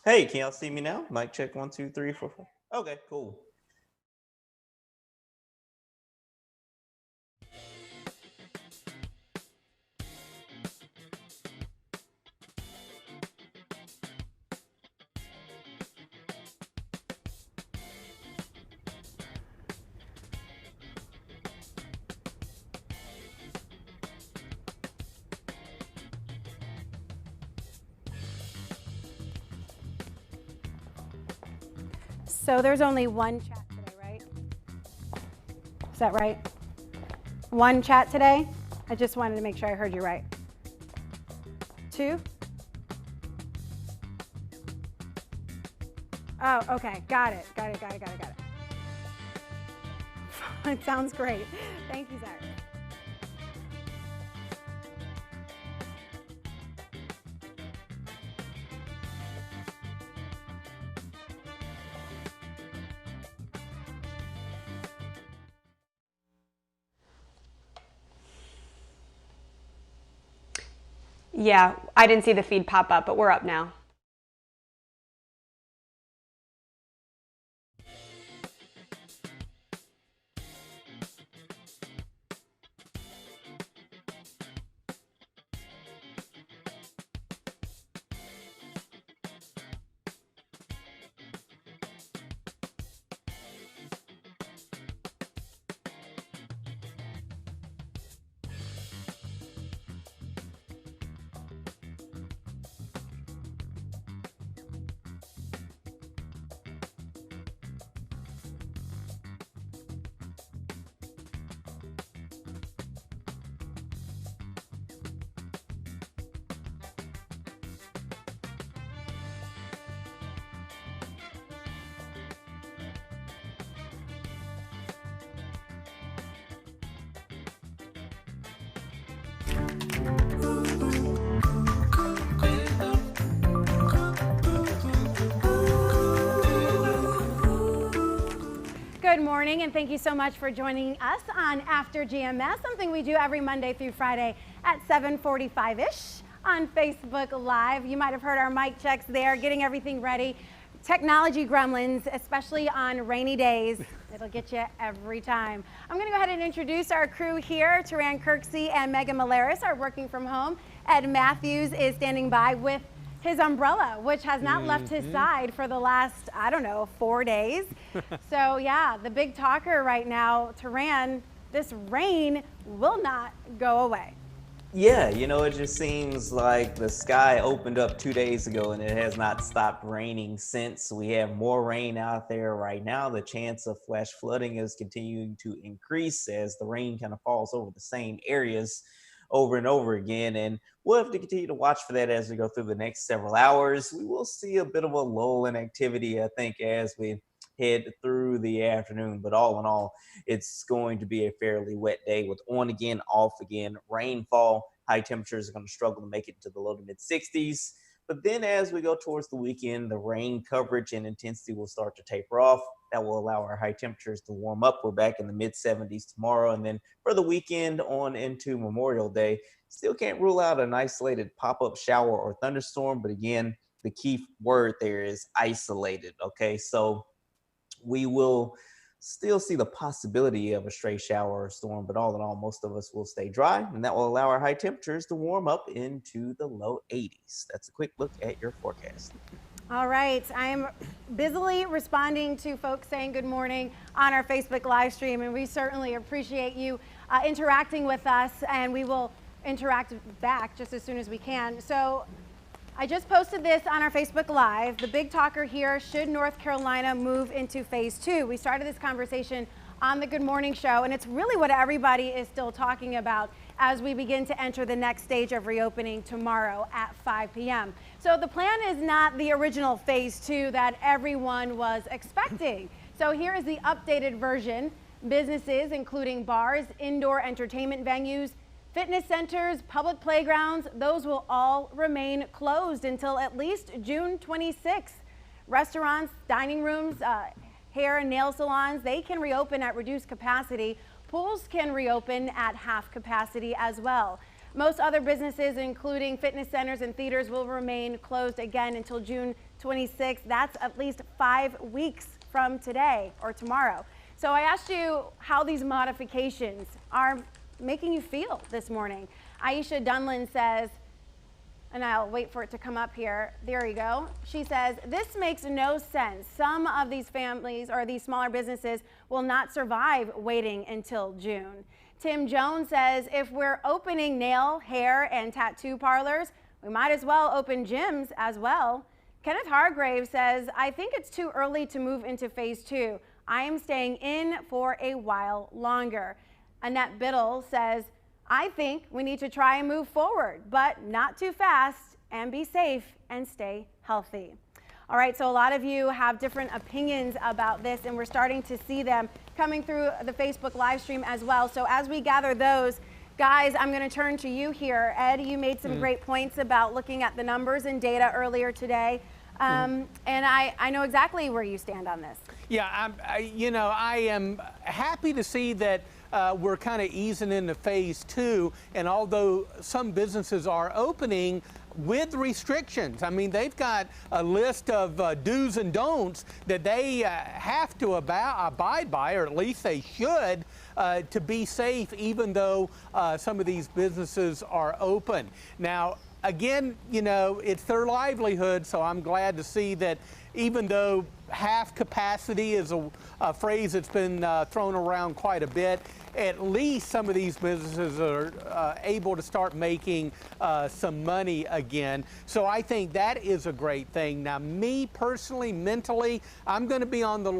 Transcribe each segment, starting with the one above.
Hey, can y'all see me now? Mic check 1, 2, 3, 4, 4. Okay, cool. So there's only one chat today, right? Is that right? One chat today? I just wanted to make sure I heard you right. Two? Oh, okay. Got it. It sounds great. Thank you, Zach. Yeah, I didn't see the feed pop up, but we're up now. Good morning, and thank you so much for joining us on After GMS, something we do every Monday through Friday at 7:45-ish on Facebook Live. You might have heard our mic checks there, getting everything ready. Technology gremlins, especially on rainy days. It'll get you every time. I'm going to go ahead and introduce our crew here. Triad Kirksey and Megan Malaris are working from home. Ed Matthews is standing by with his umbrella, which has not left his side for the last, 4 days. So yeah, the big talker right now, Taran, this rain will not go away. Yeah, it just seems like the sky opened up 2 days ago and it has not stopped raining since. We have more rain out there right now. The chance of flash flooding is continuing to increase as the rain kind of falls over the same areas over and over again. And we'll have to continue to watch for that as we go through the next several hours. We will see a bit of a lull in activity, I think, as we head through the afternoon. But all in all, it's going to be a fairly wet day with on again, off again rainfall. High temperatures are going to struggle to make it to the low to mid 60s. But then as we go towards the weekend, the rain coverage and intensity will start to taper off. That will allow our high temperatures to warm up. We're back in the mid 70s tomorrow. And then for the weekend on into Memorial Day, still can't rule out an isolated pop-up shower or thunderstorm. But again, the key word there is isolated. Okay, so we will still see the possibility of a stray shower or storm, but all in all, most of us will stay dry, and that will allow our high temperatures to warm up into the low 80s. That's a quick look at your forecast. All right, I'm busily responding to folks saying good morning on our Facebook live stream, and we certainly appreciate you interacting with us, and we will interact back just as soon as we can. So I just posted this on our Facebook Live. The big talker here, should North Carolina move into phase 2? We started this conversation on the Good Morning Show, and it's really what everybody is still talking about as we begin to enter the next stage of reopening tomorrow at 5 p.m. So the plan is not the original phase 2 that everyone was expecting. So here is the updated version. Businesses, including bars, indoor entertainment venues, fitness centers, public playgrounds, those will all remain closed until at least June 26th. Restaurants, dining rooms, hair and nail salons, they can reopen at reduced capacity. Pools can reopen at half capacity as well. Most other businesses, including fitness centers and theaters, will remain closed again until June 26th. That's at least 5 weeks from today or tomorrow. So I asked you how these modifications are making you feel this morning. Aisha Dunlin says, and I'll wait for it to come up here. There you go. She says, this makes no sense. Some of these families or these smaller businesses will not survive waiting until June. Tim Jones says, if we're opening nail, hair, and tattoo parlors, we might as well open gyms as well. Kenneth Hargrave says, I think it's too early to move into phase 2. I am staying in for a while longer. Annette Biddle says, I think we need to try and move forward, but not too fast, and be safe and stay healthy. All right, so a lot of you have different opinions about this, and we're starting to see them coming through the Facebook live stream as well. So as we gather those, guys, I'm going to turn to you here. Ed, you made some great points about looking at the numbers and data earlier today. And I know exactly where you stand on this. Yeah, I am happy to see that we're kind of easing into phase 2, and although some businesses are opening with restrictions, I mean, they've got a list of do's and don'ts that they have to abide by, or at least they should, to be safe, even though some of these businesses are open. Now, again, it's their livelihood, so I'm glad to see that even though half capacity is a phrase that's been thrown around quite a bit, at least some of these businesses are able to start making some money again. So I think that is a great thing. Now, me personally, mentally, I'm going to be on the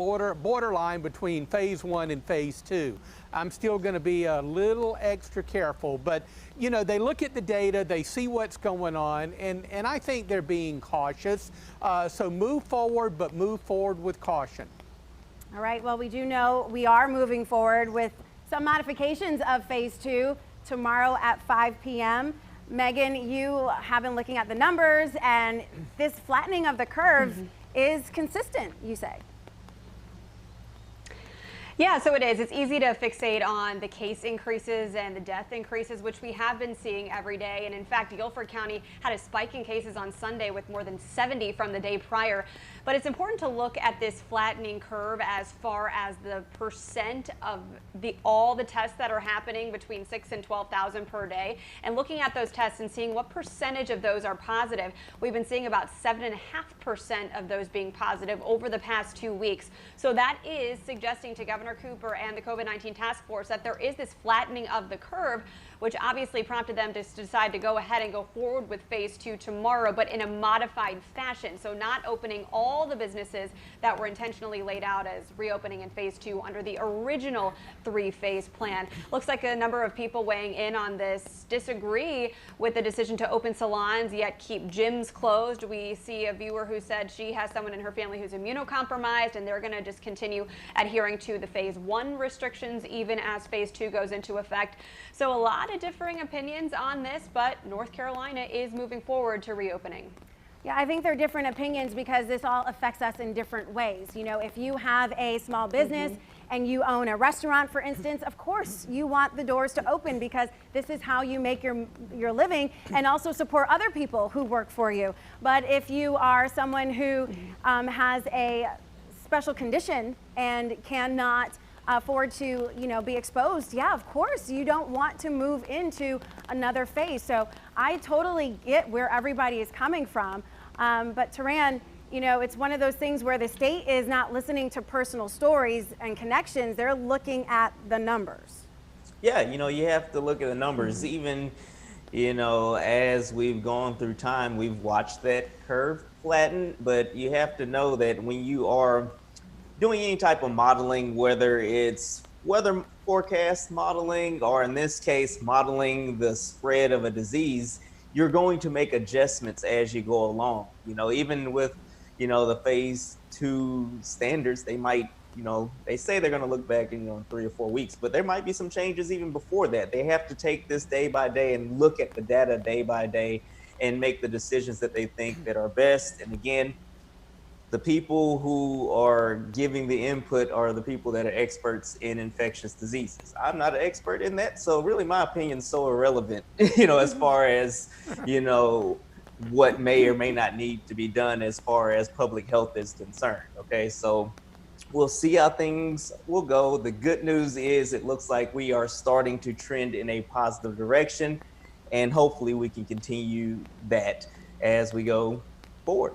borderline between phase 1 and phase 2. I'm still going to be a little extra careful, but they look at the data, they see what's going on, and I think they're being cautious. So move forward, but move forward with caution. All right, well, we do know we are moving forward with some modifications of phase 2 tomorrow at 5 p.m. Megan, you have been looking at the numbers, and this flattening of the curve is consistent, you say. Yeah, so it is. It's easy to fixate on the case increases and the death increases, which we have been seeing every day. And in fact, Guilford County had a spike in cases on Sunday with more than 70 from the day prior. But it's important to look at this flattening curve as far as the percent of all the tests that are happening between 6,000 and 12,000 per day, and looking at those tests and seeing what percentage of those are positive. We've been seeing about 7.5% of those being positive over the past 2 weeks. So that is suggesting to Governor Cooper and the COVID-19 task force that there is this flattening of the curve, which obviously prompted them to decide to go ahead and go forward with phase 2 tomorrow, but in a modified fashion. So not opening all the businesses that were intentionally laid out as reopening in phase 2 under the original 3-phase plan. Looks like a number of people weighing in on this disagree with the decision to open salons yet keep gyms closed. We see a viewer who said she has someone in her family who's immunocompromised, and they're going to just continue adhering to the phase 1 restrictions even as phase 2 goes into effect. So a lot of differing opinions on this, but North Carolina is moving forward to reopening. Yeah, I think they're different opinions because this all affects us in different ways. If you have a small business and you own a restaurant, for instance, of course you want the doors to open because this is how you make your living and also support other people who work for you. But if you are someone who has a special condition and cannot afford to, be exposed, yeah, of course, you don't want to move into another phase. So I totally get where everybody is coming from. But Taran, it's one of those things where the state is not listening to personal stories and connections. They're looking at the numbers. Yeah, you have to look at the numbers. Even, as we've gone through time, we've watched that curve flatten, but you have to know that when you are doing any type of modeling, whether it's weather forecast modeling or in this case modeling the spread of a disease, you're going to make adjustments as you go along. Even with the phase 2 standards, they might, they say they're going to look back in 3 or 4 weeks, but there might be some changes even before that. They have to take this day by day and look at the data day by day and make the decisions that they think that are best. And again, the people who are giving the input are the people that are experts in infectious diseases. I'm not an expert in that, so really my opinion is so irrelevant, as far as, what may or may not need to be done as far as public health is concerned. Okay, so we'll see how things will go. The good news is it looks like we are starting to trend in a positive direction, and hopefully we can continue that as we go forward.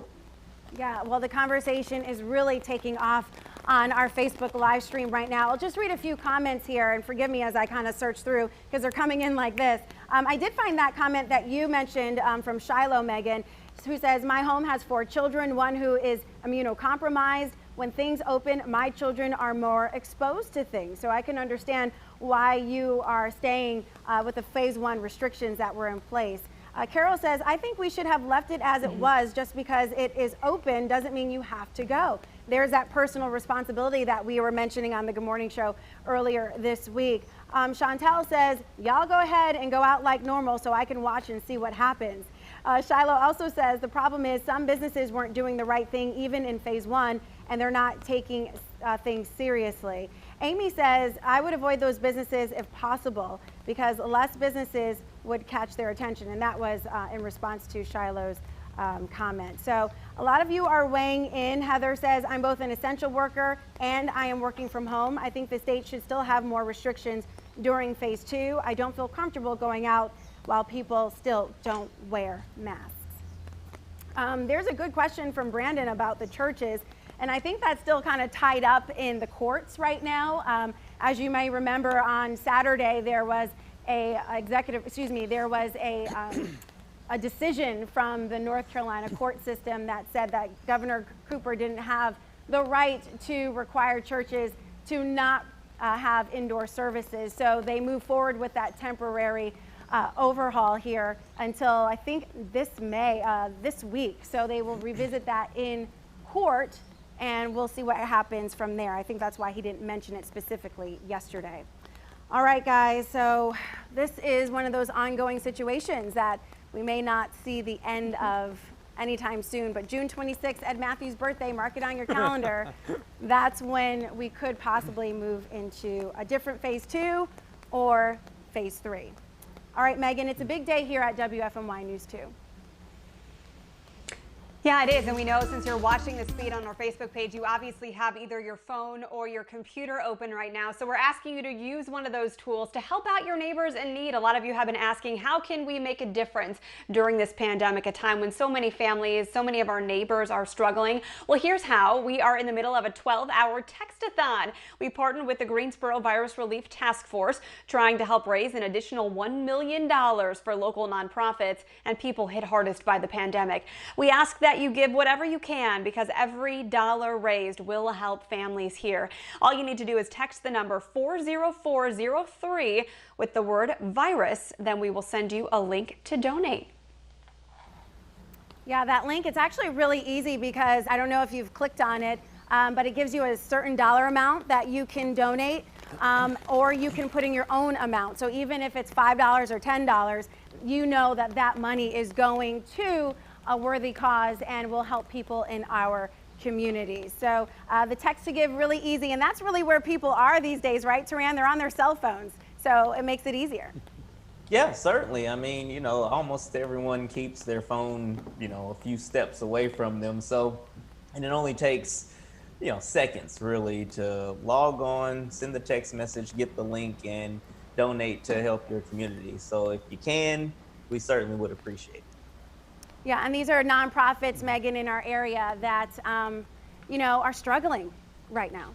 Yeah, well, the conversation is really taking off on our Facebook live stream right now. I'll just read a few comments here, and forgive me as I kind of search through because they're coming in like this. I did find that comment that you mentioned from Shiloh, Megan, who says, my home has 4 children, one who is immunocompromised. When things open, my children are more exposed to things. So I can understand why you are staying with the phase 1 restrictions that were in place. Carol says, I think we should have left it as it was. Just because it is open doesn't mean you have to go. There's that personal responsibility that we were mentioning on the Good Morning Show earlier this week. Chantel says, y'all go ahead and go out like normal so I can watch and see what happens. Shiloh also says, the problem is some businesses weren't doing the right thing even in phase 1, and they're not taking things seriously. Amy says, I would avoid those businesses if possible because less businesses would catch their attention. And that was in response to Shiloh's comment. So a lot of you are weighing in. Heather says, I'm both an essential worker and I am working from home. I think the state should still have more restrictions during phase 2. I don't feel comfortable going out while people still don't wear masks. There's a good question from Brandon about the churches. And I think that's still kind of tied up in the courts right now. As you may remember, on Saturday there was a decision from the North Carolina court system that said that Governor Cooper didn't have the right to require churches to not have indoor services. So they moved forward with that temporary overhaul here until I think this week. So they will revisit that in court, and we'll see what happens from there. I think that's why he didn't mention it specifically yesterday. All right, guys, so this is one of those ongoing situations that we may not see the end of anytime soon, but June 26th, Ed Matthews' birthday, mark it on your calendar. That's when we could possibly move into a different phase 2 or phase 3. All right, Megan, it's a big day here at WFMY News 2. Yeah, it is, and we know since you're watching this feed on our Facebook page, you obviously have either your phone or your computer open right now. So we're asking you to use one of those tools to help out your neighbors in need. A lot of you have been asking, how can we make a difference during this pandemic, a time when so many families, so many of our neighbors are struggling? Well, here's how. We are in the middle of a 12-hour text-a-thon. We partnered with the Greensboro Virus Relief Task Force, trying to help raise an additional $1 million for local nonprofits and people hit hardest by the pandemic. We ask that you give whatever you can because every dollar raised will help families here. All you need to do is text the number 40403 with the word virus. Then we will send you a link to donate. Yeah, that link, it's actually really easy because I don't know if you've clicked on it, but it gives you a certain dollar amount that you can donate, or you can put in your own amount. So even if it's $5 or $10, you know that that money is going to a worthy cause and will help people in our communities. So the text to give, really easy, and that's really where people are these days, right, Taran? They're on their cell phones, so it makes it easier. Yeah, certainly. I mean, you know, almost everyone keeps their phone, you know, a few steps away from them. So, and it only takes, you know, seconds really to log on, send the text message, get the link, and donate to help your community. So if you can, we certainly would appreciate it. Yeah, and these are nonprofits, Megan, in our area that, you know, are struggling right now.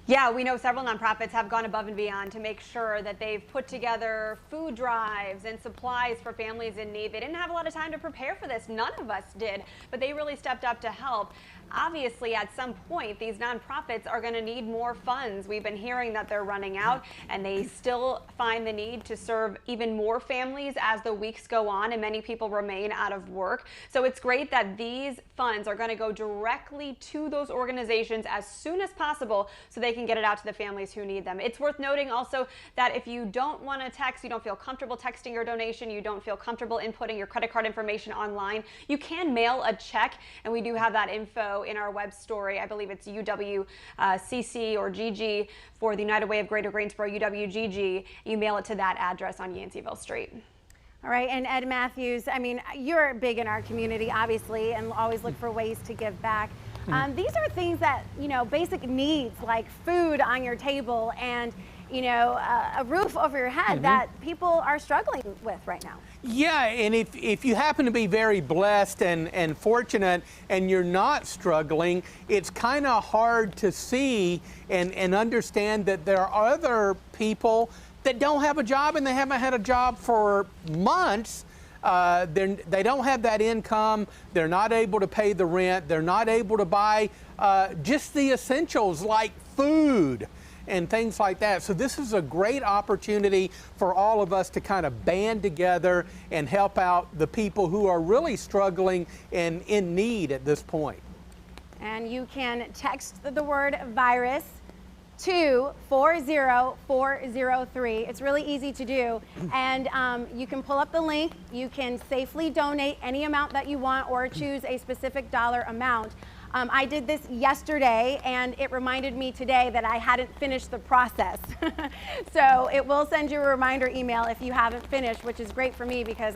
Yeah, we know several nonprofits have gone above and beyond to make sure that they've put together food drives and supplies for families in need. They didn't have a lot of time to prepare for this. None of us did, but they really stepped up to help. Obviously, at some point, these nonprofits are going to need more funds. We've been hearing that they're running out, and they still find the need to serve even more families as the weeks go on, and many people remain out of work. So it's great that these funds are going to go directly to those organizations as soon as possible so they can get it out to the families who need them. It's worth noting also that if you don't want to text, you don't feel comfortable texting your donation, you don't feel comfortable inputting your credit card information online, you can mail a check, and we do have that info in our web story. I believe it's UWCC or GG for the United Way of Greater Greensboro, UWGG. You mail it to that address on Yanceyville Street. All right, and Ed Matthews, I mean, you're big in our community, obviously, and always look for ways to give back. These are things that, you know, basic needs like food on your table and, you know, a roof over your head that people are struggling with right now. Yeah, and if you happen to be very blessed and fortunate and you're not struggling, it's kind of hard to see and understand that there are other people that don't have a job and they haven't had a job for months. They don't have that income. They're not able to pay the rent. They're not able to buy just the essentials like food and things like that. So this is a great opportunity for all of us to kind of band together and help out the people who are really struggling and in need at this point. And you can text the word virus to 40403. It's really easy to do. And you can pull up the link. You can safely donate any amount that you want or choose a specific dollar amount. I did this yesterday and it reminded me today that I hadn't finished the process. So it will send you a reminder email if you haven't finished, which is great for me because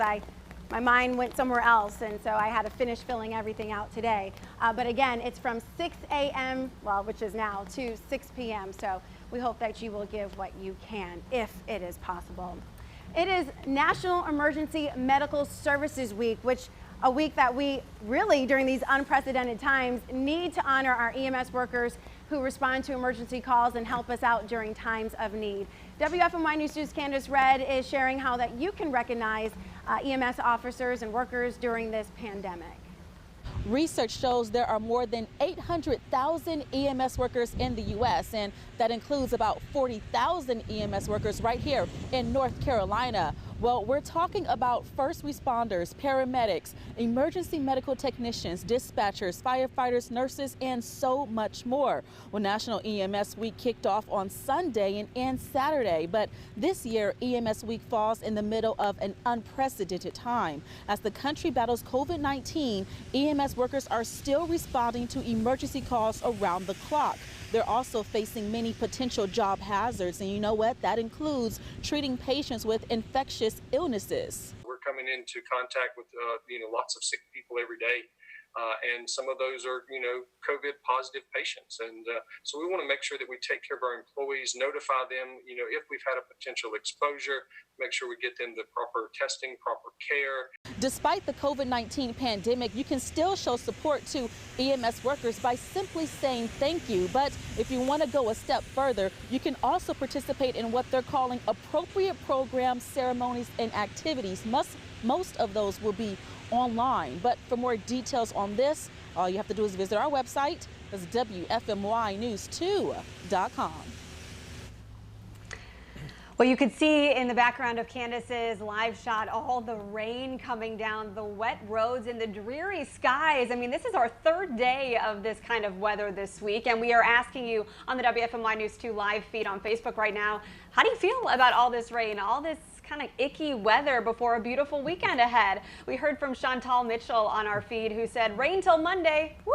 my mind went somewhere else, and so I had to finish filling everything out today. But again, it's from 6 a.m., well, which is now, to 6 p.m. So we hope that you will give what you can, if it is possible. It is National Emergency Medical Services Week, which a week that we really, during these unprecedented times, need to honor our EMS workers who respond to emergency calls and help us out during times of need. WFMY News 2's Candace Red is sharing how that you can recognize EMS officers and workers during this pandemic. Research shows there are more than 800,000 EMS workers in the U.S., and that includes about 40,000 EMS workers right here in North Carolina. Well, we're talking about first responders, paramedics, emergency medical technicians, dispatchers, firefighters, nurses, and so much more. Well, National EMS Week kicked off on Sunday and Saturday, but this year EMS Week falls in the middle of an unprecedented time. As the country battles COVID-19, EMS workers are still responding to emergency calls around the clock. They're also facing many potential job hazards, and you know what? That includes treating patients with infectious illnesses. We're coming into contact with lots of sick people every day, and some of those are COVID positive patients, and so we want to make sure that we take care of our employees, notify them if we've had a potential exposure, make sure we get them the proper testing, proper care. Despite the COVID-19 pandemic, you can still show support to EMS workers by simply saying thank you. But if you want to go a step further, you can also participate in what they're calling appropriate programs, ceremonies, and activities. Most of those will be online. But for more details on this, all you have to do is visit our website. That's WFMYnews2.com. Well, you could see in the background of Candace's live shot all the rain coming down, the wet roads and the dreary skies. I mean, this is our third day of this kind of weather this week, and we are asking you on the WFMY News 2 live feed on Facebook right now, how do you feel about all this rain, all this kind of icky weather before a beautiful weekend ahead? We heard from Chantal Mitchell on our feed who said, rain till Monday. Woo!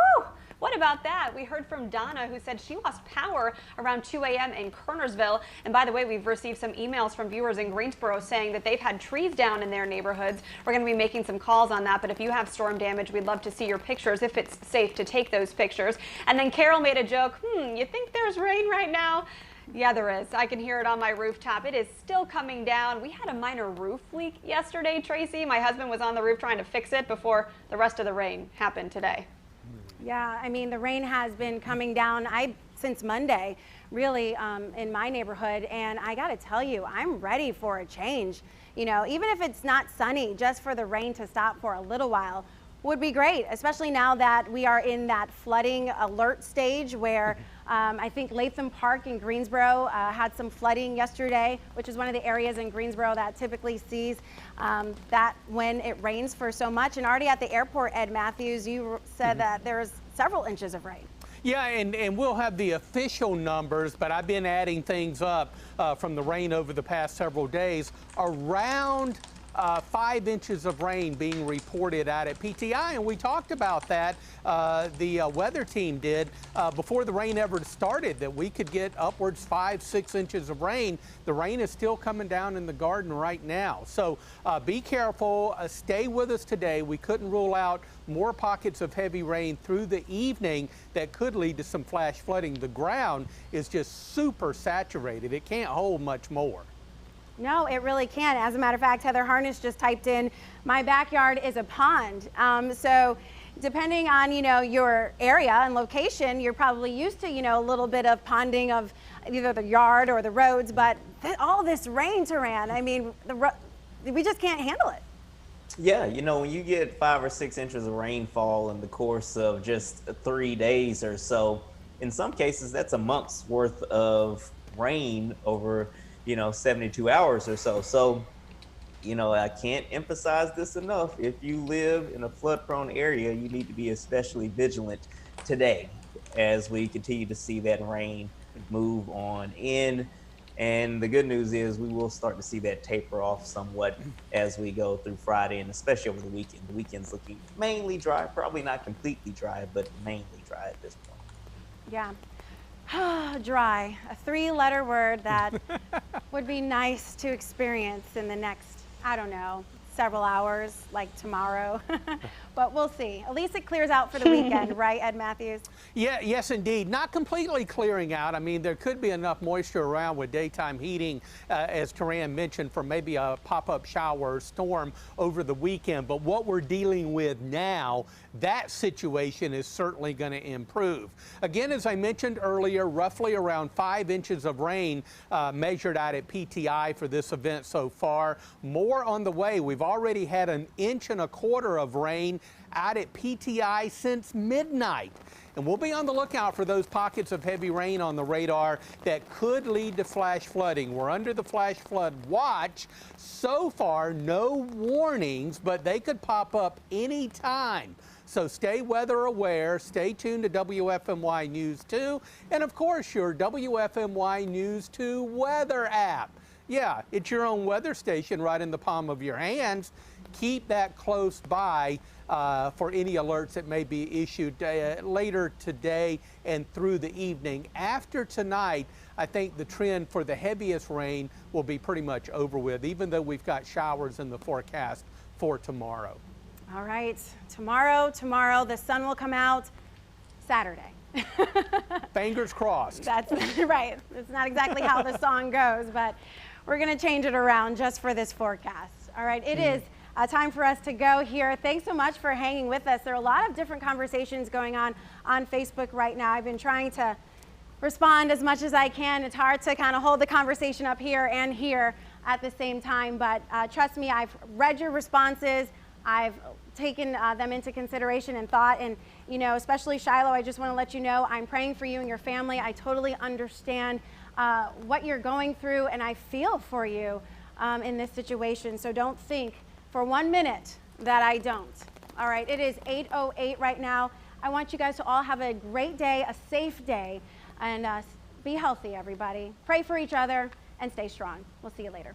What about that? We heard from Donna who said she lost power around 2 a.m. in Kernersville. And by the way, we've received some emails from viewers in Greensboro saying that they've had trees down in their neighborhoods. We're going to be making some calls on that, but if you have storm damage, we'd love to see your pictures if it's safe to take those pictures. And then Carol made a joke, you think there's rain right now? Yeah, there is. I can hear it on my rooftop. It is still coming down. We had a minor roof leak yesterday, Tracy. My husband was on the roof trying to fix it before the rest of the rain happened today. Yeah, I mean, the rain has been coming down since Monday, really, in my neighborhood. And I got to tell you, I'm ready for a change. You know, even if it's not sunny, just for the rain to stop for a little while would be great, especially now that we are in that flooding alert stage where I think Latham Park in Greensboro had some flooding yesterday, which is one of the areas in Greensboro that typically sees that when it rains for so much. And already at the airport, Ed Matthews, you said that there's several inches of rain. Yeah, and we'll have the official numbers, but I've been adding things up from the rain over the past several days. Around 5 inches of rain being reported out at PTI, and we talked about that. The weather team did before the rain ever started, that we could get upwards 5-6 inches of rain. The rain is still coming down in the garden right now. So be careful, stay with us today. We couldn't rule out more pockets of heavy rain through the evening that could lead to some flash flooding. The ground is just super saturated. It can't hold much more. No, it really can't. As a matter of fact, Heather Harness just typed in, my backyard is a pond. So depending on, your area and location, you're probably used to, a little bit of ponding of either the yard or the roads, but all this rain, Taran, I mean, we just can't handle it. Yeah, when you get 5 or 6 inches of rainfall in the course of just 3 days or so, in some cases, that's a month's worth of rain over 72 hours or so. So, I can't emphasize this enough. If you live in a flood-prone area, you need to be especially vigilant today as we continue to see that rain move on in. And the good news is we will start to see that taper off somewhat as we go through Friday, and especially over the weekend. The weekend's looking mainly dry, probably not completely dry, but mainly dry at this point. Yeah. Dry, a 3-letter word that would be nice to experience in the next, I don't know, several hours, like tomorrow. But we'll see. At least it clears out for the weekend, right, Ed Matthews? Yeah, yes, indeed. Not completely clearing out. I mean, there could be enough moisture around with daytime heating, as Taran mentioned, for maybe a pop-up shower or storm over the weekend. But what we're dealing with now, that situation is certainly going to improve. Again, as I mentioned earlier, roughly around 5 inches of rain measured out at PTI for this event so far. More on the way. We've already had 1.25 inches of rain out at PTI since midnight. And we'll be on the lookout for those pockets of heavy rain on the radar that could lead to flash flooding. We're under the flash flood watch. So far, no warnings, but they could pop up any time. So stay weather aware, stay tuned to WFMY News 2, and of course your WFMY News 2 weather app. Yeah, it's your own weather station right in the palm of your hands. Keep that close by for any alerts that may be issued later today and through the evening. After tonight, I think the trend for the heaviest rain will be pretty much over with, even though we've got showers in the forecast for tomorrow. All right, tomorrow, the sun will come out Saturday. Fingers crossed. That's right. It's not exactly how the song goes, but we're going to change it around just for this forecast. All right, it is time for us to go here. Thanks so much for hanging with us. There are a lot of different conversations going on Facebook right now. I've been trying to respond as much as I can. It's hard to kind of hold the conversation up here and here at the same time, but trust me, I've read your responses. I've taken them into consideration and thought, and especially Shiloh, I just want to let you know I'm praying for you and your family. I totally understand what you're going through, and I feel for you in this situation. So don't think for 1 minute that I don't. All right, it is 8:08 right now. I want you guys to all have a great day, a safe day, and be healthy, everybody. Pray for each other and stay strong. We'll see you later.